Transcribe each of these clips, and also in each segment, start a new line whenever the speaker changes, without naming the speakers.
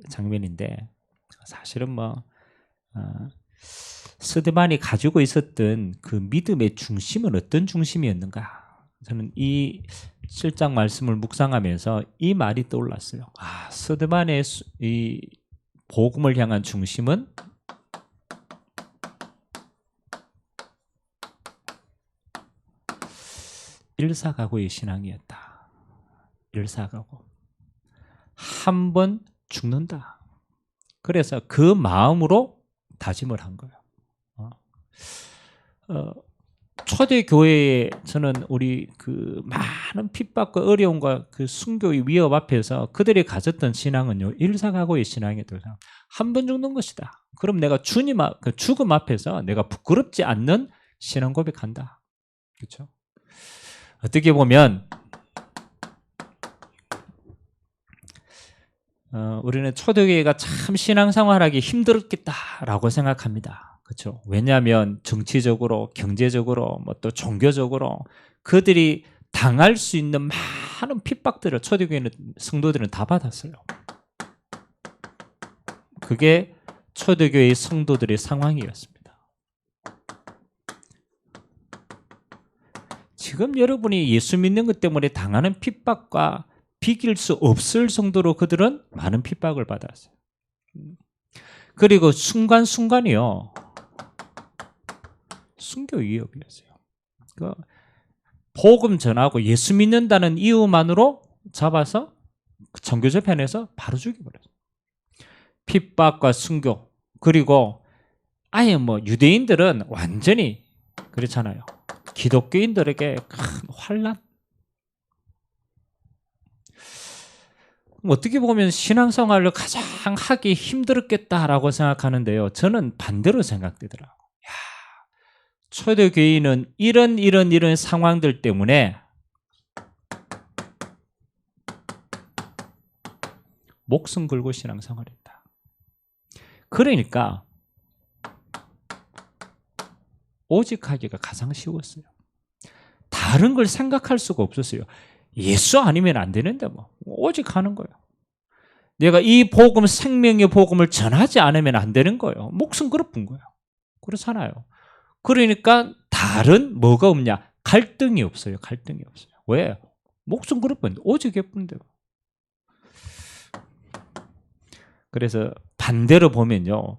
장면인데 사실은 스데반이 가지고 있었던 그 믿음의 중심은 어떤 중심이었는가? 저는 이 7장 말씀을 묵상하면서 이 말이 떠올랐어요. 스데반의 이 복음을 향한 중심은 일사각오의 신앙이었다. 일사각오. 한 번 죽는다. 그래서 그 마음으로 다짐을 한 거예요. 초대교회에 저는 우리 그 많은 핍박과 어려움과 그 순교의 위협 앞에서 그들이 가졌던 신앙은요, 일사각오의 신앙이었다고 생각합니다. 한 번 죽는 것이다. 그럼 내가 주님 그 죽음 앞에서 내가 부끄럽지 않는 신앙 고백한다. 그렇죠? 어떻게 보면 우리는 초대교회가 참 신앙생활하기 힘들었겠다라고 생각합니다. 그렇죠? 왜냐하면 정치적으로, 경제적으로, 또 종교적으로 그들이 당할 수 있는 많은 핍박들을 초대교회는 성도들은 다 받았어요. 그게 초대교회의 성도들의 상황이었습니다. 지금 여러분이 예수 믿는 것 때문에 당하는 핍박과 비길 수 없을 정도로 그들은 많은 핍박을 받았어요. 그리고 순간순간이요, 순교 위협이었어요. 복음 전하고 예수 믿는다는 이유만으로 잡아서 정교재편에서 바로 죽여버렸어요. 핍박과 순교. 그리고 아예 유대인들은 완전히 그렇잖아요. 기독교인들에게 큰 환난. 어떻게 보면 신앙생활을 가장 하기 힘들었겠다라고 생각하는데요. 저는 반대로 생각되더라고요. 초대교회는 이런 상황들 때문에 목숨 걸고 신앙생활했다. 그러니까 오직 하기가 가장 쉬웠어요. 다른 걸 생각할 수가 없었어요. 예수 아니면 안 되는데 오직 하는 거예요. 내가 이 복음, 생명의 복음을 전하지 않으면 안 되는 거예요. 목숨 걸어뿐 거예요. 그렇잖아요. 그러니까 다른 뭐가 없냐? 갈등이 없어요. 갈등이 없어요. 왜? 목숨 걸어뿐 오직 예쁜데. 그래서 반대로 보면요,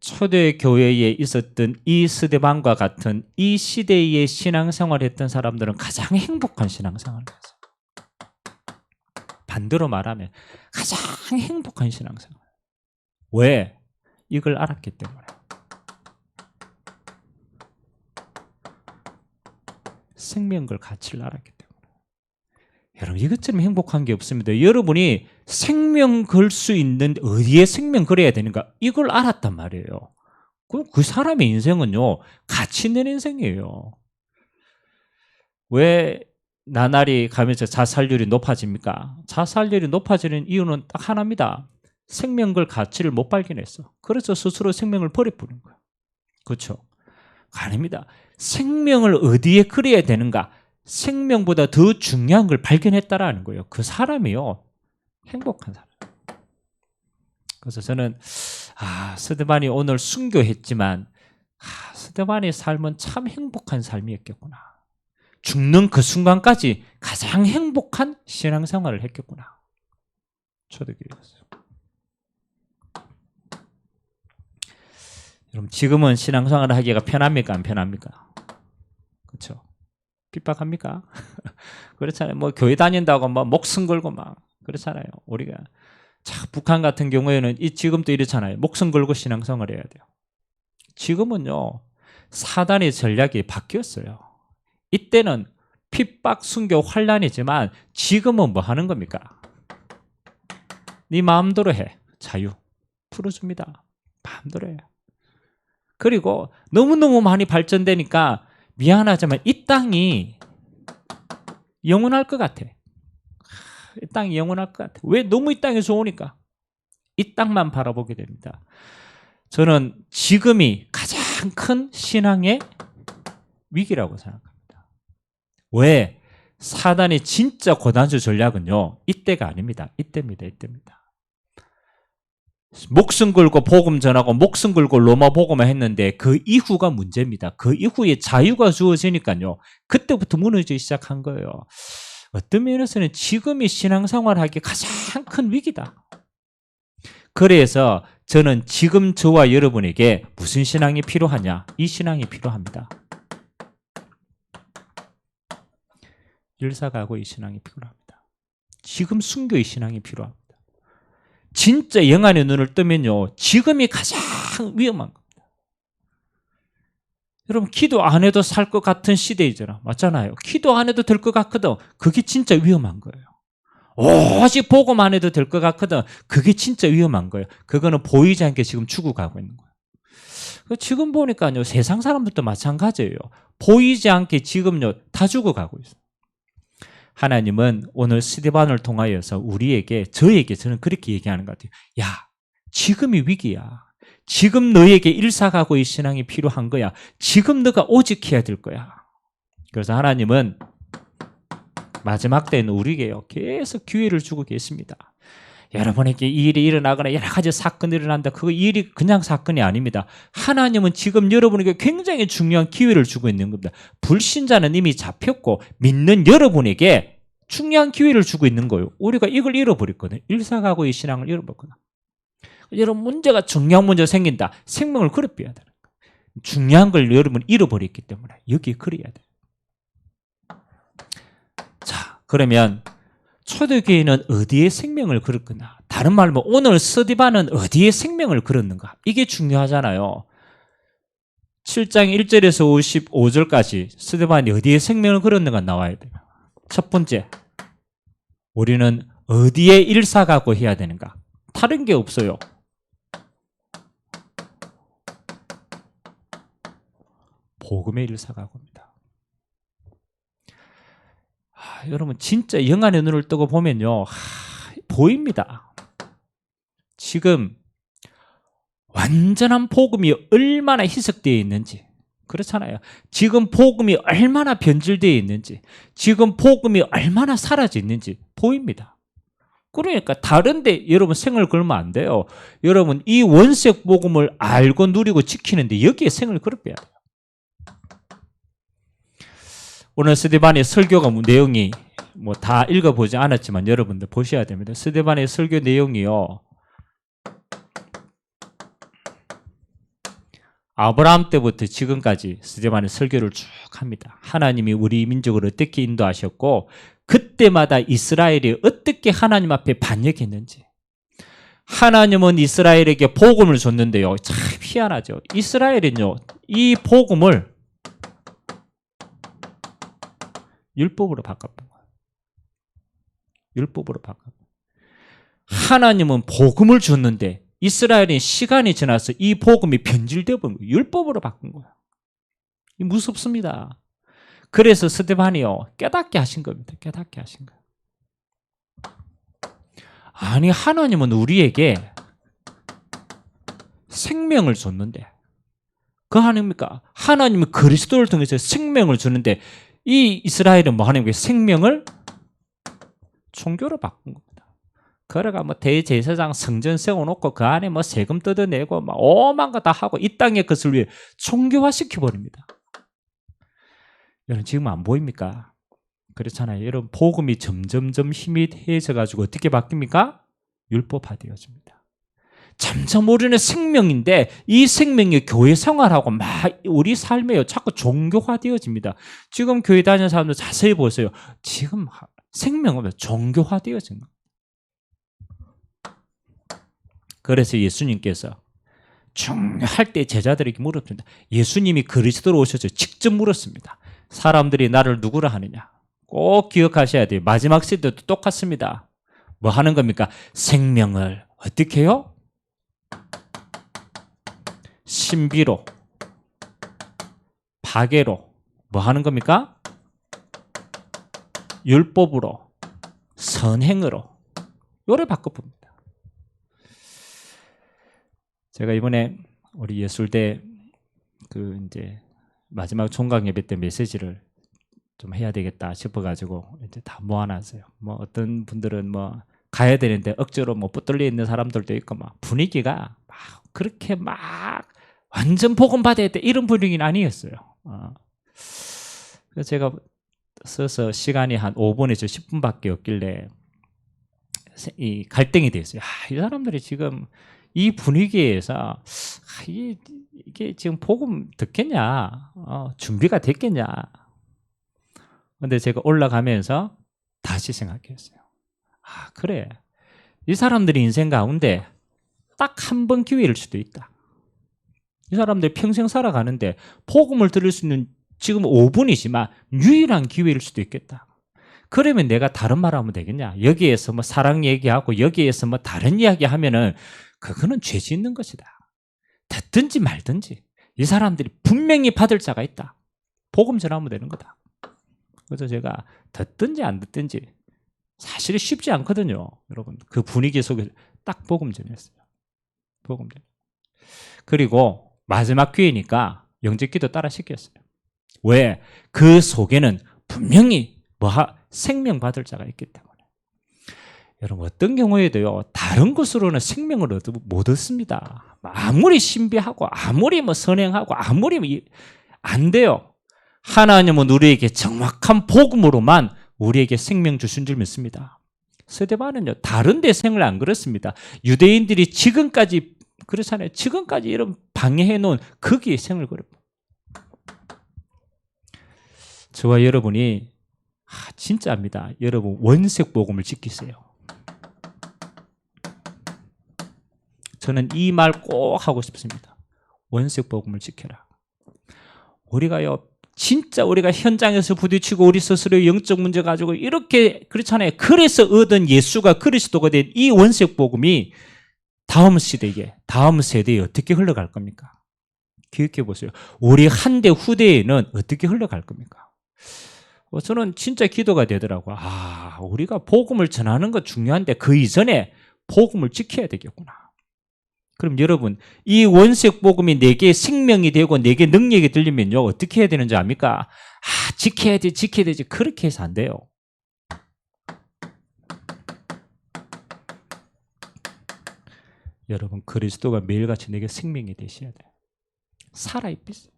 초대교회에 있었던 이 스데반과 같은 이 시대의 신앙생활을 했던 사람들은 가장 행복한 신앙생활을 했어요. 반대로 말하면 가장 행복한 신앙생활. 왜? 이걸 알았기 때문에. 생명걸 가치를 알았기 때문에. 여러분, 이것처럼 행복한 게 없습니다. 여러분이 생명 걸 수 있는 어디에 생명 걸어야 되는가, 이걸 알았단 말이에요. 그럼 그 사람의 인생은요, 가치 있는 인생이에요. 왜 나날이 가면서 자살률이 높아집니까? 자살률이 높아지는 이유는 딱 하나입니다. 생명 걸 가치를 못 발견했어. 그래서 스스로 생명을 버려버린 거예요. 그렇죠? 아닙니다. 생명을 어디에 걸어야 되는가, 생명보다 더 중요한 걸 발견했다라는 거예요. 그 사람이요, 행복한 사람. 그래서 저는 스데반이 오늘 순교했지만 스데반의 삶은 참 행복한 삶이었겠구나. 죽는 그 순간까지 가장 행복한 신앙생활을 했겠구나. 초대교회였어요. 여러분, 지금은 신앙생활을 하기가 편합니까? 안 편합니까? 그렇죠? 핍박합니까? 그렇잖아요. 교회 다닌다고 목숨 걸고 그렇잖아요. 우리가 북한 같은 경우에는 지금도 이렇잖아요. 목숨 걸고 신앙생활을 해야 돼요. 지금은요, 사단의 전략이 바뀌었어요. 이때는 핍박, 순교, 환난이지만 지금은 뭐 하는 겁니까? 네 마음대로 해. 자유 풀어줍니다. 마음대로 해. 그리고 너무너무 많이 발전되니까 미안하지만 이 땅이 영원할 것 같아. 이 땅이 영원할 것 같아. 왜? 너무 이 땅이 좋으니까. 이 땅만 바라보게 됩니다. 저는 지금이 가장 큰 신앙의 위기라고 생각합니다. 왜? 사단의 진짜 고단수 전략은요, 이때가 아닙니다. 이때입니다. 이때입니다. 목숨 걸고 복음 전하고 목숨 걸고 로마 복음만 했는데 그 이후가 문제입니다. 그 이후에 자유가 주어지니까요. 그때부터 무너지기 시작한 거예요. 어떤 면에서는 지금이 신앙생활하기 가장 큰 위기다. 그래서 저는 지금 저와 여러분에게 무슨 신앙이 필요하냐? 이 신앙이 필요합니다. 일사가고의 신앙이 필요합니다. 지금 순교의 신앙이 필요합니다. 진짜 영안의 눈을 뜨면요, 지금이 가장 위험한 겁니다. 여러분, 기도 안 해도 살 것 같은 시대이잖아. 맞잖아요. 기도 안 해도 될 것 같거든. 그게 진짜 위험한 거예요. 오직 복음 안 해도 될 것 같거든. 그게 진짜 위험한 거예요. 그거는 보이지 않게 지금 죽어가고 있는 거예요. 지금 보니까요, 세상 사람들도 마찬가지예요. 보이지 않게 지금요, 다 죽어가고 있어요. 하나님은 오늘 스데반을 통하여서 우리에게, 저는 그렇게 얘기하는 것 같아요. 야, 지금이 위기야. 지금 너에게 일사가고의 신앙이 필요한 거야. 지금 너가 오직해야 될 거야. 그래서 하나님은 마지막 때는 우리에게요, 계속 기회를 주고 계십니다. 여러분에게 이 일이 일어나거나 여러 가지 사건이 일어난다. 그 일이 그냥 사건이 아닙니다. 하나님은 지금 여러분에게 굉장히 중요한 기회를 주고 있는 겁니다. 불신자는 이미 잡혔고 믿는 여러분에게 중요한 기회를 주고 있는 거예요. 우리가 이걸 잃어버렸거든요. 일사가고의 신앙을 잃어버렸거든요. 여러분, 문제가 중요한 문제가 생긴다. 생명을 그래 빼야 되는 거예요. 중요한 걸 여러분 잃어버렸기 때문에 여기에 그래야 돼요. 자, 그러면 초대교회는 어디에 생명을 걸었구나. 다른 말로 오늘 스데반은 어디에 생명을 걸었는가. 이게 중요하잖아요. 7장 1절에서 55절까지 스데반이 어디에 생명을 걸었는가 나와야 돼요. 첫 번째, 우리는 어디에 일사가고 해야 되는가. 다른 게 없어요. 복음의 일사가고입니다. 여러분, 진짜 영안의 눈을 뜨고 보면요, 보입니다. 지금 완전한 복음이 얼마나 희석되어 있는지. 그렇잖아요. 지금 복음이 얼마나 변질되어 있는지, 지금 복음이 얼마나 사라져 있는지 보입니다. 그러니까 다른데 여러분 생을 걸면 안 돼요. 여러분, 이 원색 복음을 알고 누리고 지키는데 여기에 생을 걸어 빼야 돼요. 오늘 스데반의 설교가 내용이 뭐 다 읽어보지 않았지만 여러분들 보셔야 됩니다. 스데반의 설교 내용이요, 아브라함 때부터 지금까지 스데반의 설교를 쭉 합니다. 하나님이 우리 민족을 어떻게 인도하셨고 그때마다 이스라엘이 어떻게 하나님 앞에 반역했는지. 하나님은 이스라엘에게 복음을 줬는데요, 참 희한하죠. 이스라엘은요, 이 복음을 율법으로 바꿨던 거예요. 율법으로 바꿨던 거예요. 하나님은 복음을 줬는데 이스라엘은 시간이 지나서 이 복음이 변질되어 버린 거예요. 율법으로 바꾼 거예요. 무섭습니다. 그래서 스데반이요, 깨닫게 하신 겁니다. 깨닫게 하신 거예요. 아니, 하나님은 우리에게 생명을 줬는데, 그 하나님입니까? 하나님은 그리스도를 통해서 생명을 주는데 이 이스라엘은 뭐 하는 거예요? 생명을 종교로 바꾼 겁니다. 그래가 뭐 대제사장 성전 세워놓고 그 안에 뭐 세금 뜯어내고 막 오만 거 다 하고 이 땅의 것을 위해 종교화 시켜버립니다. 여러분, 지금 안 보입니까? 그렇잖아요. 여러분, 복음이 점점점 힘이 해져가지고 어떻게 바뀝니까? 율법화 되어집니다. 점점 우리는 생명인데 이 생명이 교회 생활하고 막 우리 삶에 자꾸 종교화 되어집니다. 지금 교회 다니는 사람들 자세히 보세요. 지금 생명은 종교화 되어진 거예요. 그래서 예수님께서 중요할 때 제자들에게 물었습니다. 예수님이 그리스도로 오셔서 직접 물었습니다. 사람들이 나를 누구라 하느냐? 꼭 기억하셔야 돼요. 마지막 시대도 똑같습니다. 뭐 하는 겁니까? 생명을 어떻게 해요? 신비로, 박애로, 뭐 하는 겁니까? 율법으로, 선행으로. 요래 바꿔봅니다. 제가 이번에 우리 예술대 그 이제 마지막 종강 예배 때 메시지를 좀 해야 되겠다 싶어가지고 이제 다 모아놨어요. 뭐 어떤 분들은 뭐 가야 되는데 억지로 뭐 붙들려 있는 사람들도 있고 막 분위기가 막 그렇게 막 완전 복음 받아야 돼 이런 분위기는 아니었어요. 그래서 제가 써서 시간이 한 5분에서 10분밖에 없길래 이 갈등이 됐어요. 이 사람들이 지금 이 분위기에서 이게 지금 복음 듣겠냐, 준비가 됐겠냐. 근데 제가 올라가면서 다시 생각했어요. 그래. 이 사람들이 인생 가운데 딱 한 번 기회일 수도 있다. 이 사람들 평생 살아가는데 복음을 들을 수 있는 지금 5분이지만 유일한 기회일 수도 있겠다. 그러면 내가 다른 말 하면 되겠냐? 여기에서 뭐 사랑 얘기하고 여기에서 뭐 다른 이야기 하면은 그거는 죄 짓는 것이다. 듣든지 말든지 이 사람들이 분명히 받을 자가 있다. 복음 전하면 되는 거다. 그래서 제가 듣든지 안 듣든지 사실 쉽지 않거든요. 여러분 그 분위기 속에서 딱 복음 전했어요. 복음 전. 그리고 마지막 기회니까 영접기도 따라 시켰어요. 왜? 그 속에는 분명히 생명 받을 자가 있기 때문에. 여러분 어떤 경우에도요 다른 것으로는 생명을 못 얻습니다. 아무리 신비하고 아무리 뭐 선행하고 아무리 안 돼요. 하나님은 우리에게 정확한 복음으로만 우리에게 생명 주신 줄 믿습니다. 스데반은요 다른 데 생을 안 그렇습니다. 유대인들이 지금까지 그렇잖아요. 지금까지 이런 방해해 놓은 거기에 생을 걸어요. 저와 여러분이 진짜입니다. 여러분 원색 복음을 지키세요. 저는 이 말 꼭 하고 싶습니다. 원색 복음을 지켜라. 우리가요 진짜 우리가 현장에서 부딪히고 우리 스스로의 영적 문제 가지고 이렇게 그렇잖아요. 그래서 얻은 예수가 그리스도가 된 이 원색 복음이 다음 시대에 다음 세대에 어떻게 흘러갈 겁니까? 기억해 보세요. 우리 한 대 후대에는 어떻게 흘러갈 겁니까? 저는 진짜 기도가 되더라고요. 우리가 복음을 전하는 거 중요한데 그 이전에 복음을 지켜야 되겠구나. 그럼 여러분 이 원색 복음이 내게 생명이 되고 내게 능력이 들리면요 어떻게 해야 되는지 압니까? 지켜야 되지 그렇게 해서 안 돼요. 여러분 그리스도가 매일같이 내게 생명이 되셔야 돼요. 살아있겠어요.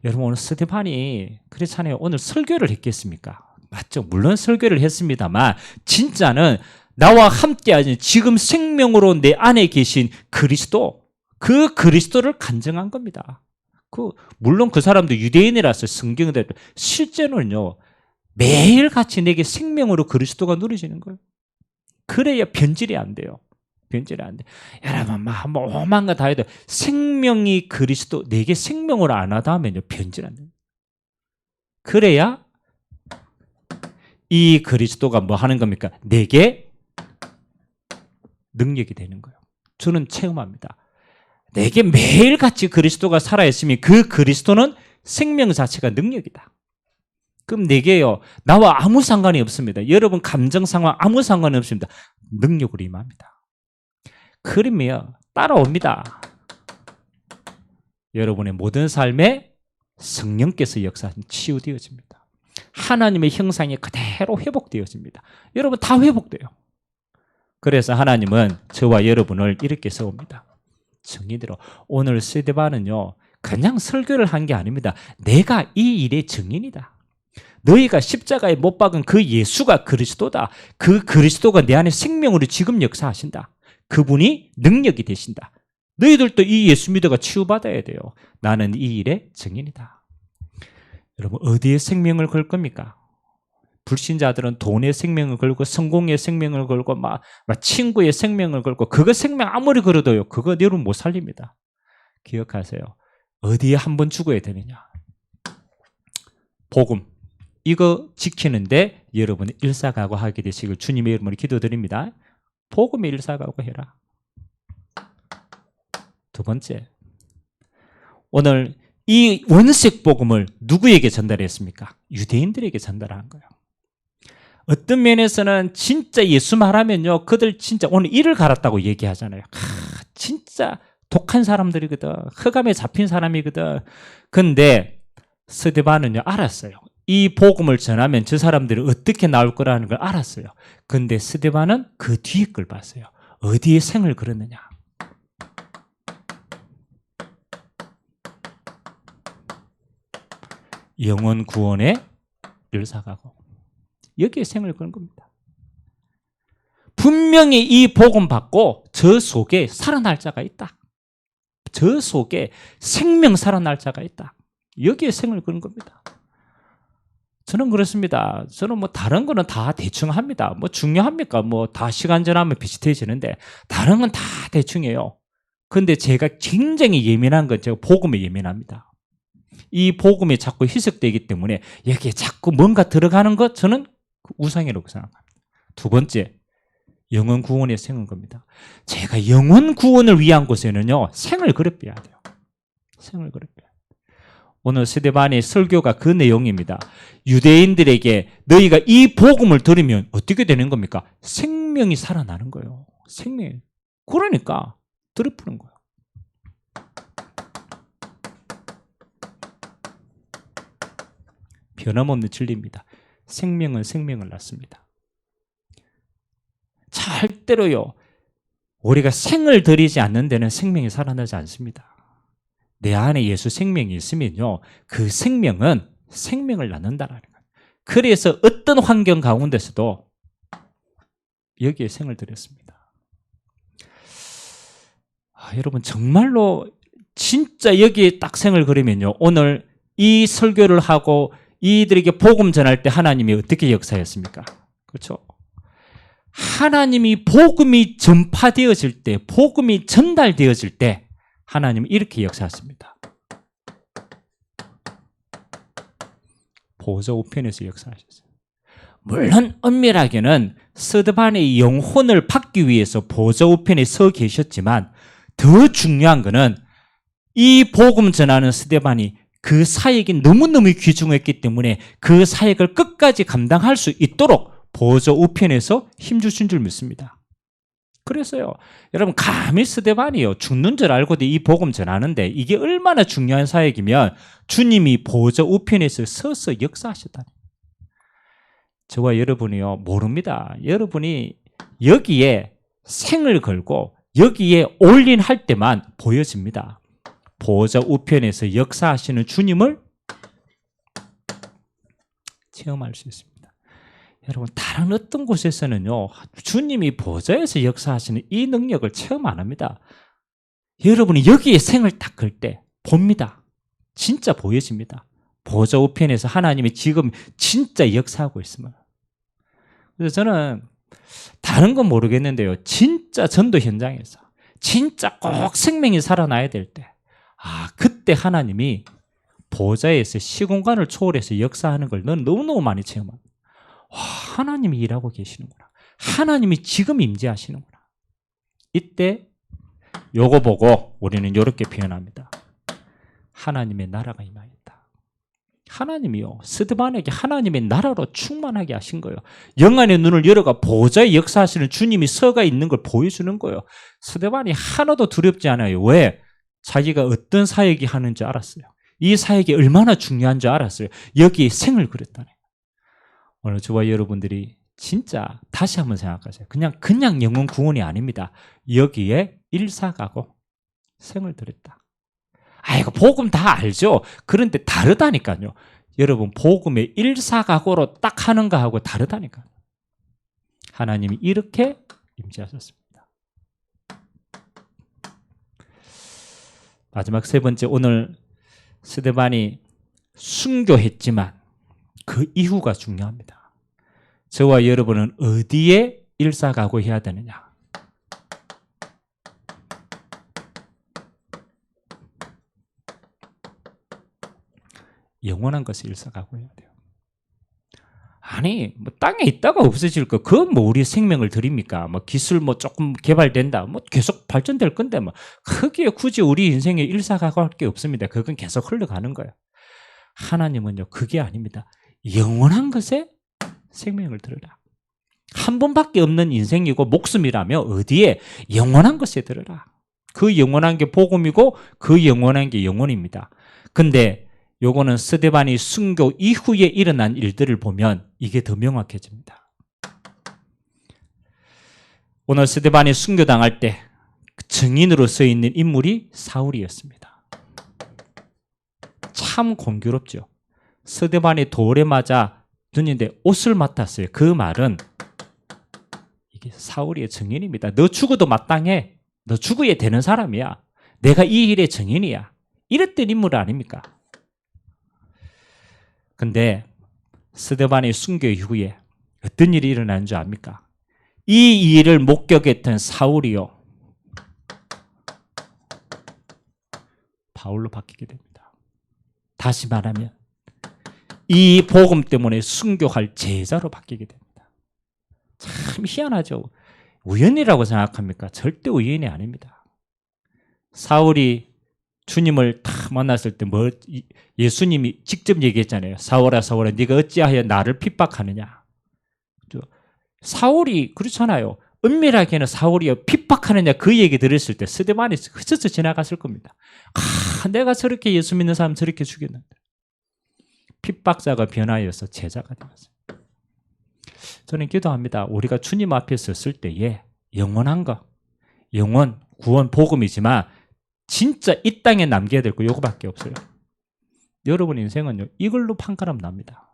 여러분 오늘 스데반이 그렇잖아요. 오늘 설교를 했겠습니까? 맞죠? 물론 설교를 했습니다만 진짜는 나와 함께 하신 지금 생명으로 내 안에 계신 그리스도, 그 그리스도를 간증한 겁니다. 물론 그 사람도 유대인이라서 성경대로 실제로는요 매일같이 내게 생명으로 그리스도가 누려지는 거예요. 그래야 변질이 안 돼요. 변질이 안 돼. 여러분 뭐 오만 거 다 해도 생명이 그리스도 내게 생명으로 안 하다 하면요 변질 안 돼요. 그래야 이 그리스도가 뭐 하는 겁니까? 내게 능력이 되는 거예요. 저는 체험합니다. 내게 매일같이 그리스도가 살아있으면 그 그리스도는 생명 자체가 능력이다. 그럼 내게요 나와 아무 상관이 없습니다. 여러분 감정 상황 아무 상관이 없습니다. 능력으로 임합니다. 그러면 따라옵니다. 여러분의 모든 삶에 성령께서 역사하신 치유되어집니다. 하나님의 형상이 그대로 회복되어집니다. 여러분 다 회복돼요. 그래서 하나님은 저와 여러분을 이렇게 세웁니다. 정의대로 오늘 스데반은요 그냥 설교를 한 게 아닙니다. 내가 이 일의 증인이다. 너희가 십자가에 못 박은 그 예수가 그리스도다. 그 그리스도가 내 안에 생명으로 지금 역사하신다. 그분이 능력이 되신다. 너희들도 이 예수 믿어가 치유받아야 돼요. 나는 이 일의 증인이다. 여러분 어디에 생명을 걸 겁니까? 불신자들은 돈의 생명을 걸고 성공의 생명을 걸고 막 친구의 생명을 걸고 그거 생명 아무리 걸어도요 그거 여러분 못 살립니다. 기억하세요. 어디에 한 번 죽어야 되느냐? 복음 이거 지키는데 여러분이 일사각오하게 되시길 주님의 이름으로 기도드립니다. 복음에 일사각오해라. 두 번째, 오늘 이 원색 복음을 누구에게 전달했습니까? 유대인들에게 전달한 거예요. 어떤 면에서는 진짜 예수 말하면요 그들 진짜 오늘 이를 갈았다고 얘기하잖아요. 진짜 독한 사람들이거든. 흑암에 잡힌 사람이거든. 근데 스데반은요 알았어요. 이 복음을 전하면 저 사람들이 어떻게 나올 거라는 걸 알았어요. 근데 스데반은 그 뒤에 걸 봤어요. 어디에 생을 걸었느냐. 영혼 구원의 일사가고 여기에 생을 건 겁니다. 분명히 이 복음 받고 저 속에 살아날 자가 있다. 저 속에 생명 살아날 자가 있다. 여기에 생을 건 겁니다. 저는 그렇습니다. 저는 뭐 다른 거는 다 대충 합니다. 뭐 중요합니까? 뭐 다 시간 지나면 비슷해지는데 다른 건 다 대충이에요. 근데 제가 굉장히 예민한 건 제가 복음에 예민합니다. 이 복음이 자꾸 희석되기 때문에 여기에 자꾸 뭔가 들어가는 것 저는 우상이라고 생각합니다. 두 번째, 영혼 구원에 생은 겁니다. 제가 영혼 구원을 위한 곳에는요, 생을 그려빼야 돼요. 생을 그려빼야 돼요. 오늘 스데반의 설교가 그 내용입니다. 유대인들에게 너희가 이 복음을 들으면 어떻게 되는 겁니까? 생명이 살아나는 거예요. 생명이. 그러니까 들어푸는 거예요. 변함없는 진리입니다. 생명은 생명을 낳습니다. 절대로요, 우리가 생을 들이지 않는 데는 생명이 살아나지 않습니다. 내 안에 예수 생명이 있으면요, 그 생명은 생명을 낳는다라는 거예요. 그래서 어떤 환경 가운데서도 여기에 생을 들였습니다. 여러분 정말로 진짜 여기에 딱 생을 그리면요, 오늘 이 설교를 하고 이들에게 복음 전할 때 하나님이 어떻게 역사했습니까? 그렇죠? 하나님이 복음이 전파되어질 때, 복음이 전달되어질 때 하나님은 이렇게 역사했습니다. 보좌 우편에서 역사하셨어요. 물론 엄밀하게는 스데반의 영혼을 받기 위해서 보좌 우편에 서 계셨지만 더 중요한 것은 이 복음 전하는 스데반이 그 사역이 너무너무 귀중했기 때문에 그 사역을 끝까지 감당할 수 있도록 보좌 우편에서 힘주신 줄 믿습니다. 그래서요, 여러분 감히 스데반이요 죽는 줄 알고도 이 복음 전하는데 이게 얼마나 중요한 사역이면 주님이 보좌 우편에서 서서 역사하셨다. 저와 여러분이요 모릅니다. 여러분이 여기에 생을 걸고 여기에 올인할 때만 보여집니다. 보좌 우편에서 역사하시는 주님을 체험할 수 있습니다. 여러분 다른 어떤 곳에서는요 주님이 보좌에서 역사하시는 이 능력을 체험 안 합니다. 여러분이 여기에 생을 딱 걸 때 봅니다. 진짜 보여집니다. 보좌 우편에서 하나님이 지금 진짜 역사하고 있습니다. 그래서 저는 다른 건 모르겠는데요, 진짜 전도 현장에서 진짜 꼭 생명이 살아나야 될 때, 그때 하나님이 보좌에서 시공간을 초월해서 역사하는 걸 넌 너무너무 많이 체험합니다. 와, 하나님이 일하고 계시는구나. 하나님이 지금 임재하시는구나. 이때 요거 보고 우리는 이렇게 표현합니다. 하나님의 나라가 임하였다. 하나님이요, 스데반에게 하나님의 나라로 충만하게 하신 거예요. 영안의 눈을 열어가 보좌에 역사하시는 주님이 서가 있는 걸 보여주는 거예요. 스데반이 하나도 두렵지 않아요. 왜? 자기가 어떤 사역이 하는지 알았어요. 이 사역이 얼마나 중요한 줄 알았어요. 여기에 생을 그렸다네. 오늘 저와 여러분들이 진짜 다시 한번 생각하세요. 그냥 영혼 구원이 아닙니다. 여기에 일사가고 생을 들였다. 이거 복음 다 알죠? 그런데 다르다니까요. 여러분 복음의 일사가고로 딱 하는 거하고 다르다니까요. 하나님이 이렇게 임재하셨습니다. 마지막 세 번째, 오늘 스데반이 순교했지만 그 이후가 중요합니다. 저와 여러분은 어디에 일사각오해야 되느냐? 영원한 것을 일사각오해야 돼요. 뭐 땅에 있다가 없어질 거, 그건 뭐 우리 생명을 드립니까? 뭐 기술 뭐 조금 개발된다, 뭐 계속 발전될 건데 뭐 크게 굳이 우리 인생에 일사각오할 게 없습니다. 그건 계속 흘러가는 거예요. 하나님은요 그게 아닙니다. 영원한 것에 생명을 들으라. 한 번밖에 없는 인생이고 목숨이라며 어디에? 영원한 것에 들으라. 그 영원한 게 복음이고 그 영원한 게 영혼입니다. 근데 요거는 스데반이 순교 이후에 일어난 일들을 보면 이게 더 명확해집니다. 오늘 스데반이 순교당할 때 증인으로 서 있는 인물이 사울이었습니다. 참 공교롭죠. 스데반이 돌에 맞아 눈인데 옷을 맡았어요. 그 말은 이게 사울의 증인입니다. 너 죽어도 마땅해. 너 죽어야 되는 사람이야. 내가 이 일의 증인이야. 이랬던 인물 아닙니까? 근데 스데반의 순교 이후에 어떤 일이 일어나는 줄 압니까? 이 일을 목격했던 사울이요, 바울로 바뀌게 됩니다. 다시 말하면 이 복음 때문에 순교할 제자로 바뀌게 됩니다. 참 희한하죠. 우연이라고 생각합니까? 절대 우연이 아닙니다. 사울이 주님을 딱 만났을 때 예수님이 직접 얘기했잖아요. 사울아 사울아 네가 어찌하여 나를 핍박하느냐. 사울이 그렇잖아요. 은밀하게는 사울이 핍박하느냐 그 얘기 들었을 때 스데반이 스쳐 지나갔을 겁니다. 내가 저렇게 예수 믿는 사람 저렇게 죽였는데. 핍박자가 변하여서 제자가 되었어요. 저는 기도합니다. 우리가 주님 앞에 섰을 때에 영원한 거, 영원, 구원, 복음이지만 진짜 이 땅에 남겨야 될 거 요거밖에 없어요. 여러분 인생은요, 이걸로 판가름 납니다.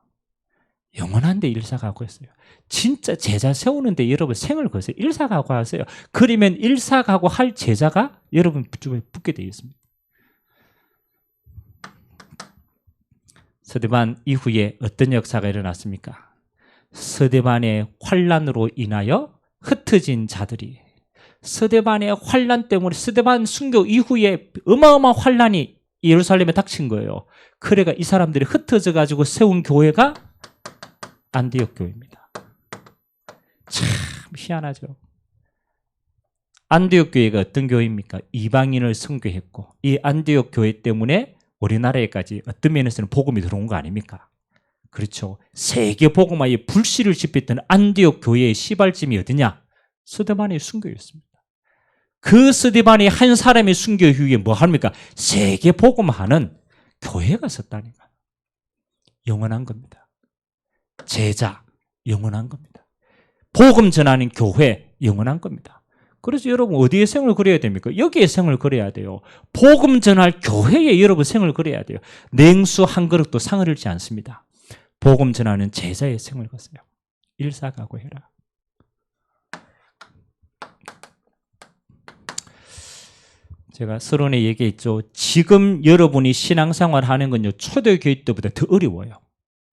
영원한데 일사각오했어요. 진짜 제자 세우는데 여러분 생을 거세요. 일사각오하세요. 그러면 일사각오 할 제자가 여러분 주변에 붙게 되어 있습니다. 스데반 이후에 어떤 역사가 일어났습니까? 스데반의 환난으로 인하여 흩어진 자들이, 스데반의 환난 때문에 스데반 순교 이후에 어마어마한 환난이 예루살렘에 닥친 거예요. 그래가 이 사람들이 흩어져 가지고 세운 교회가 안디옥 교회입니다. 참 희한하죠. 안디옥 교회가 어떤 교회입니까? 이방인을 선교했고 이 안디옥 교회 때문에 우리나라에까지 어떤 면에서는 복음이 들어온 거 아닙니까? 그렇죠. 세계 복음화에 불씨를 지폈던 안디옥 교회의 시발점이 어디냐? 스데반의 순교였습니다. 그 스데반이 한 사람의 순교 이후에 뭐 합니까? 세계 복음화는 교회가 섰다니까. 영원한 겁니다. 제자, 영원한 겁니다. 복음 전하는 교회, 영원한 겁니다. 그래서 여러분 어디에 생을 그려야 됩니까? 여기에 생을 그려야 돼요. 복음 전할 교회에 여러분 생을 그려야 돼요. 냉수 한 그릇도 상을 잃지 않습니다. 복음 전하는 제자의 생을 거세요. 일사각오해라. 제가 서론에 얘기했죠. 지금 여러분이 신앙생활 하는 건요, 초대교회 때보다 더 어려워요.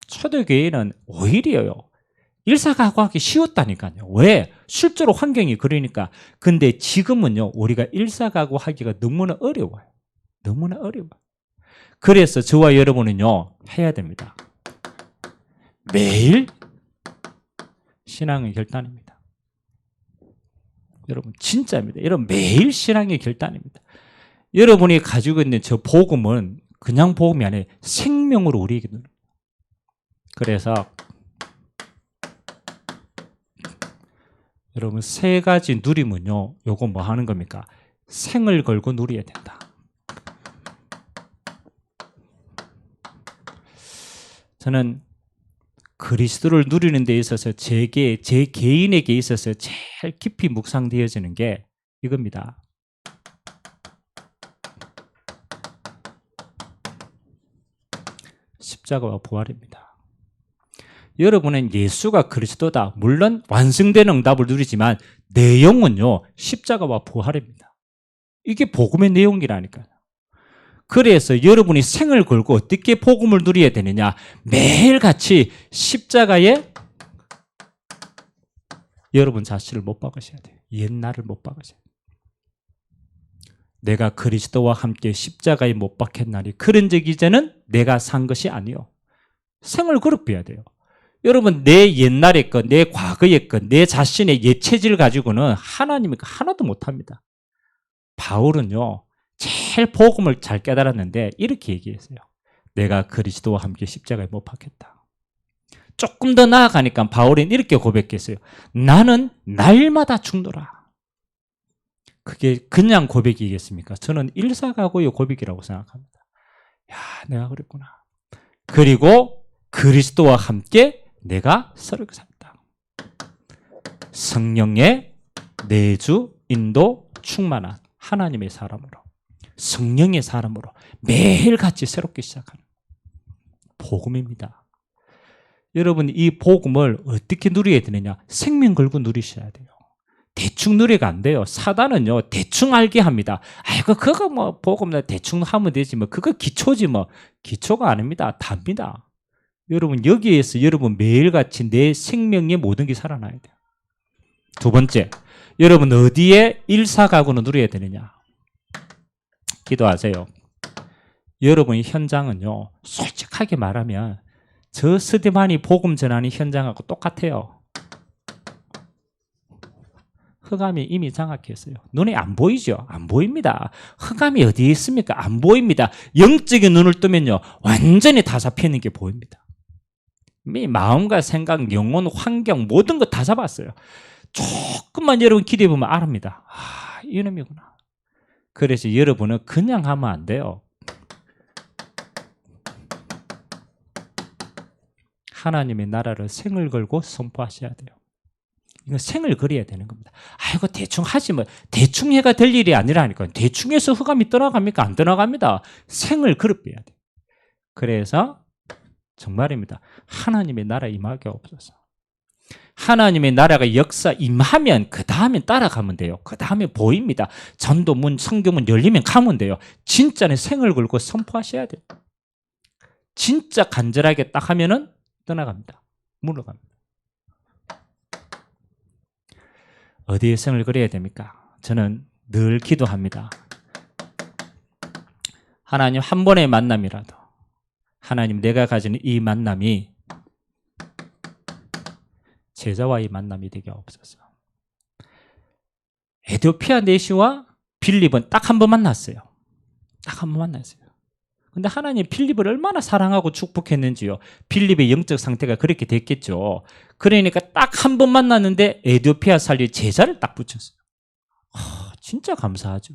초대교회는 오히려요, 일사각오하기 쉬웠다니까요. 왜? 실제로 환경이 그러니까. 근데 지금은요, 우리가 일사각오하기가 너무나 어려워요. 너무나 어려워요. 그래서 저와 여러분은요, 해야 됩니다. 매일 신앙의 결단입니다. 여러분 진짜입니다. 여러분 매일 신앙의 결단입니다. 여러분이 가지고 있는 저 복음은 그냥 복음이 아니에요. 생명으로 우리에게 누릅니다. 그래서 여러분 세 가지 누림은요, 요거 뭐 하는 겁니까? 생을 걸고 누려야 된다. 저는 그리스도를 누리는 데 있어서 제 개인에게 있어서 제일 깊이 묵상되어지는 게 이겁니다. 십자가와 부활입니다. 여러분은 예수가 그리스도다. 물론 완성된 응답을 누리지만 내용은요, 십자가와 부활입니다. 이게 복음의 내용이라니까요. 그래서 여러분이 생을 걸고 어떻게 복음을 누려야 되느냐? 매일같이 십자가에 여러분 자신을 못 박으셔야 돼요. 옛날을 못 박으셔야 돼요. 내가 그리스도와 함께 십자가에 못 박혔나니 그런 적 이제는 내가 산 것이 아니요. 생을 걸어봐야 돼요. 여러분 내 옛날의 것, 내 과거의 것, 내 자신의 옛 체질 가지고는 하나님이 하나도 못합니다. 바울은요, 제일 복음을 잘 깨달았는데 이렇게 얘기했어요. 내가 그리스도와 함께 십자가에 못 박혔다. 조금 더 나아가니까 바울은 이렇게 고백했어요. 나는 날마다 죽노라. 그게 그냥 고백이겠습니까? 저는 일사각오의 고백이라고 생각합니다. 야, 내가 그랬구나. 그리고 그리스도와 함께 내가 서로 산다. 성령의 내주, 인도, 충만한 하나님의 사람으로, 성령의 사람으로 매일같이 새롭게 시작하는 복음입니다. 여러분, 이 복음을 어떻게 누려야 되느냐? 생명 걸고 누리셔야 돼요. 대충 누리가 안 돼요. 사단은요, 대충 알게 합니다. 아이고, 그거 뭐, 복음 대충 하면 되지. 뭐, 그거 기초지 뭐. 기초가 아닙니다. 답니다. 여러분, 여기에서 여러분 매일같이 내 생명의 모든 게 살아나야 돼요. 두 번째, 여러분 어디에 일사각오는 누려야 되느냐? 기도하세요. 여러분 현장은요, 솔직하게 말하면 저 스데반이 복음 전하는 현장하고 똑같아요. 흑암이 이미 장악했어요. 눈에 안 보이죠? 안 보입니다. 흑암이 어디에 있습니까? 안 보입니다. 영적인 눈을 뜨면요, 완전히 다 잡히는 게 보입니다. 마음과 생각, 영혼, 환경 모든 거 다 잡았어요. 조금만 여러분 기대해 보면 알합니다. 아, 이놈이구나. 그래서 여러분은 그냥 하면 안 돼요. 하나님의 나라를 생을 걸고 선포하셔야 돼요. 이건 생을 그려야 되는 겁니다. 아이고 대충 하지 뭐. 대충 해가 될 일이 아니라니까요. 대충 해서 흑암이 떠나갑니까? 안 떠나갑니다. 생을 그려야 돼요. 그래서 정말입니다. 하나님의 나라 임하게 없어서. 하나님의 나라가 역사 임하면 그 다음에 따라가면 돼요. 그 다음에 보입니다. 전도문, 성교문 열리면 가면 돼요. 진짜는 생을 걸고 선포하셔야 돼요. 진짜 간절하게 딱 하면은 떠나갑니다. 물러갑니다. 어디에 생을 그려야 됩니까? 저는 늘 기도합니다. 하나님 한 번의 만남이라도, 하나님 내가 가진 이 만남이 제자와의 만남이 되게 없어서. 에티오피아 내시와 빌립은 딱 한 번 만났어요. 딱 한 번 만났어요. 근데 하나님 빌립을 얼마나 사랑하고 축복했는지요. 빌립의 영적 상태가 그렇게 됐겠죠. 그러니까 딱 한 번 만났는데 에티오피아 살리 제자를 딱 붙였어요. 진짜 감사하죠.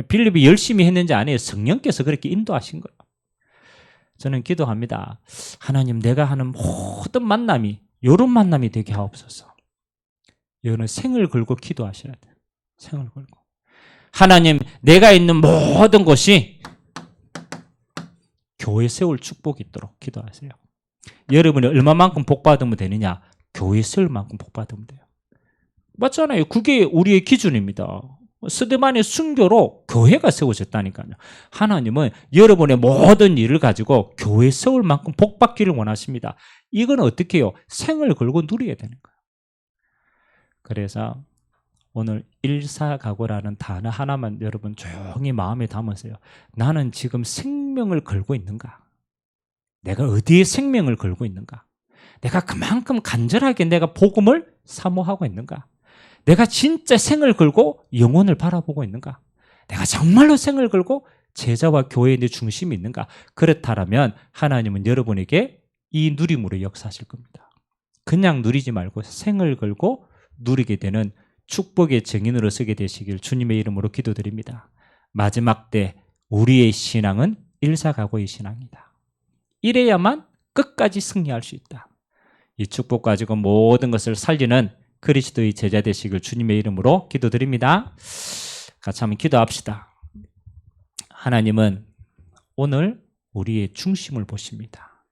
빌립이 열심히 했는지 아니에요. 성령께서 그렇게 인도하신 거예요. 저는 기도합니다. 하나님 내가 하는 모든 만남이 이런 만남이 되게 하옵소서. 이거는 생을 걸고 기도하셔야 돼요. 생을 걸고. 하나님 내가 있는 모든 곳이 교회 세울 축복이 있도록 기도하세요. 여러분이 얼마만큼 복 받으면 되느냐? 교회 세울 만큼 복 받으면 돼요. 맞잖아요. 그게 우리의 기준입니다. 스데반의 순교로 교회가 세워졌다니까요. 하나님은 여러분의 모든 일을 가지고 교회 세울 만큼 복 받기를 원하십니다. 이건 어떻게 해요? 생을 걸고 누려야 되는 거예요. 그래서 오늘 일사각오라는 단어 하나만 여러분 조용히 마음에 담으세요. 나는 지금 생명을 걸고 있는가? 내가 어디에 생명을 걸고 있는가? 내가 그만큼 간절하게 내가 복음을 사모하고 있는가? 내가 진짜 생을 걸고 영혼을 바라보고 있는가? 내가 정말로 생을 걸고 제자와 교회의 중심이 있는가? 그렇다면 하나님은 여러분에게 이 누림으로 역사하실 겁니다. 그냥 누리지 말고 생을 걸고 누리게 되는 축복의 증인으로 서게 되시길 주님의 이름으로 기도드립니다. 마지막 때 우리의 신앙은 일사각오의 신앙이다. 이래야만 끝까지 승리할 수 있다. 이 축복 가지고 모든 것을 살리는 그리스도의 제자 되시길 주님의 이름으로 기도드립니다. 같이 한번 기도합시다. 하나님은 오늘 우리의 중심을 보십니다.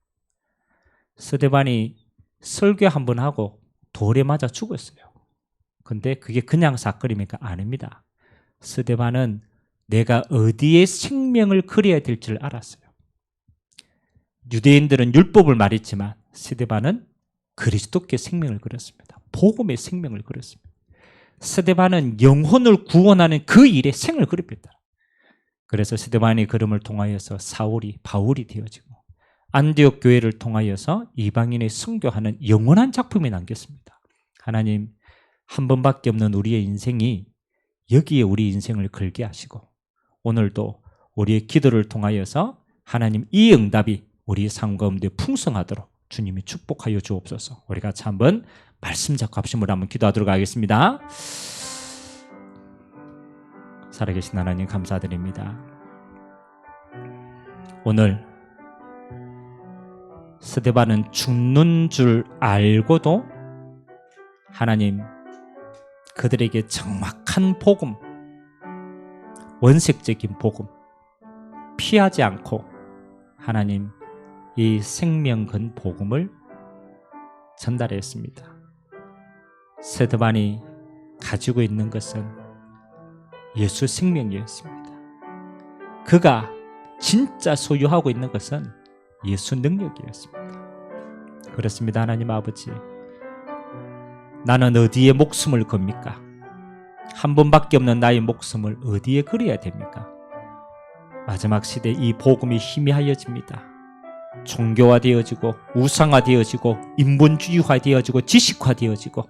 스데반이 설교 한번 하고 돌에 맞아 죽었어요. 근데 그게 그냥 사건입니까? 아닙니다. 스데반은 내가 어디에 생명을 그려야 될 줄 알았어요. 유대인들은 율법을 말했지만 스데반은 그리스도께 생명을 그렸습니다. 복음의 생명을 그렸습니다. 스데반은 영혼을 구원하는 그 일에 생을 그립니다. 그래서 스데반의 걸음을 통하여서 사울이 바울이 되어지고 안디옥 교회를 통하여서 이방인의 선교하는 영원한 작품이 남겼습니다. 하나님 한 번밖에 없는 우리의 인생이 여기에 우리 인생을 걸게 하시고 오늘도 우리의 기도를 통하여서 하나님 이 응답이 우리 삶 가운데 풍성하도록 주님이 축복하여 주옵소서. 우리 같이 한번 말씀 잡고 합심으로 한번 기도하도록 하겠습니다. 살아계신 하나님 감사드립니다. 오늘 스데반은 죽는 줄 알고도 하나님 그들에게 정확한 복음, 원색적인 복음 피하지 않고 하나님 이 생명건 복음을 전달했습니다. 스데반이 가지고 있는 것은 예수 생명이었습니다. 그가 진짜 소유하고 있는 것은 예수 능력이었습니다. 그렇습니다. 하나님 아버지, 나는 어디에 목숨을 겁니까? 한 번밖에 없는 나의 목숨을 어디에 걸어야 됩니까? 마지막 시대 이 복음이 희미하여집니다. 종교화되어지고 우상화되어지고 인본주의화되어지고 지식화되어지고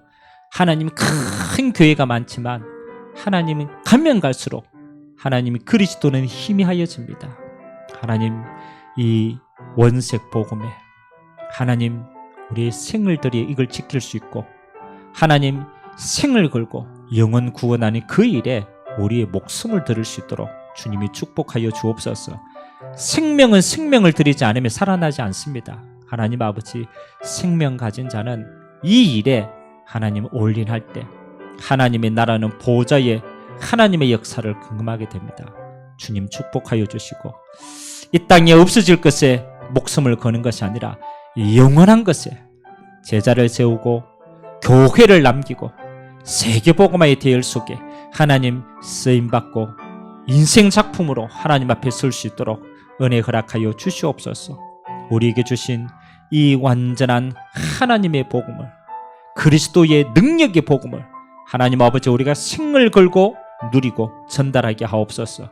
하나님 큰 교회가 많지만 하나님은 가면 갈수록 하나님이 그리스도는 희미하여집니다. 하나님 이 원색 복음에 하나님 우리의 생을 들여 이걸 지킬 수 있고 하나님 생을 걸고 영혼 구원하는 그 일에 우리의 목숨을 들을 수 있도록 주님이 축복하여 주옵소서. 생명은 생명을 들이지 않으면 살아나지 않습니다. 하나님 아버지, 생명 가진 자는 이 일에 하나님 올인할 때 하나님의 나라는 보좌에 하나님의 역사를 경험하게 됩니다. 주님 축복하여 주시고 이 땅에 없어질 것에 목숨을 거는 것이 아니라 영원한 것에 제자를 세우고 교회를 남기고 세계복음화의 대열 속에 하나님 쓰임받고 인생 작품으로 하나님 앞에 설 수 있도록 은혜 허락하여 주시옵소서. 우리에게 주신 이 완전한 하나님의 복음을, 그리스도의 능력의 복음을 하나님 아버지 우리가 생을 걸고 누리고 전달하게 하옵소서.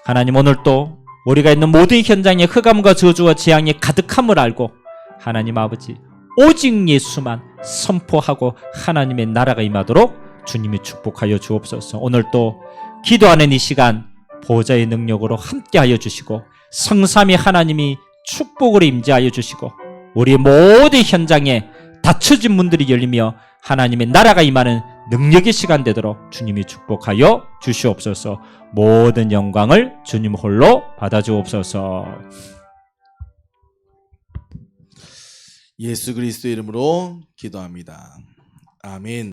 하나님 오늘도 우리가 있는 모든 현장에 흑암과 저주와 재앙이 가득함을 알고 하나님 아버지 오직 예수만 선포하고 하나님의 나라가 임하도록 주님이 축복하여 주옵소서. 오늘도 기도하는 이 시간 보좌의 능력으로 함께하여 주시고 성삼위 하나님이 축복으로 임재하여 주시고 우리의 모든 현장에 닫혀진 문들이 열리며 하나님의 나라가 임하는 능력의 시간 되도록 주님이 축복하여 주시옵소서. 모든 영광을 주님 홀로 받아주옵소서.
예수 그리스도 이름으로 기도합니다. 아멘.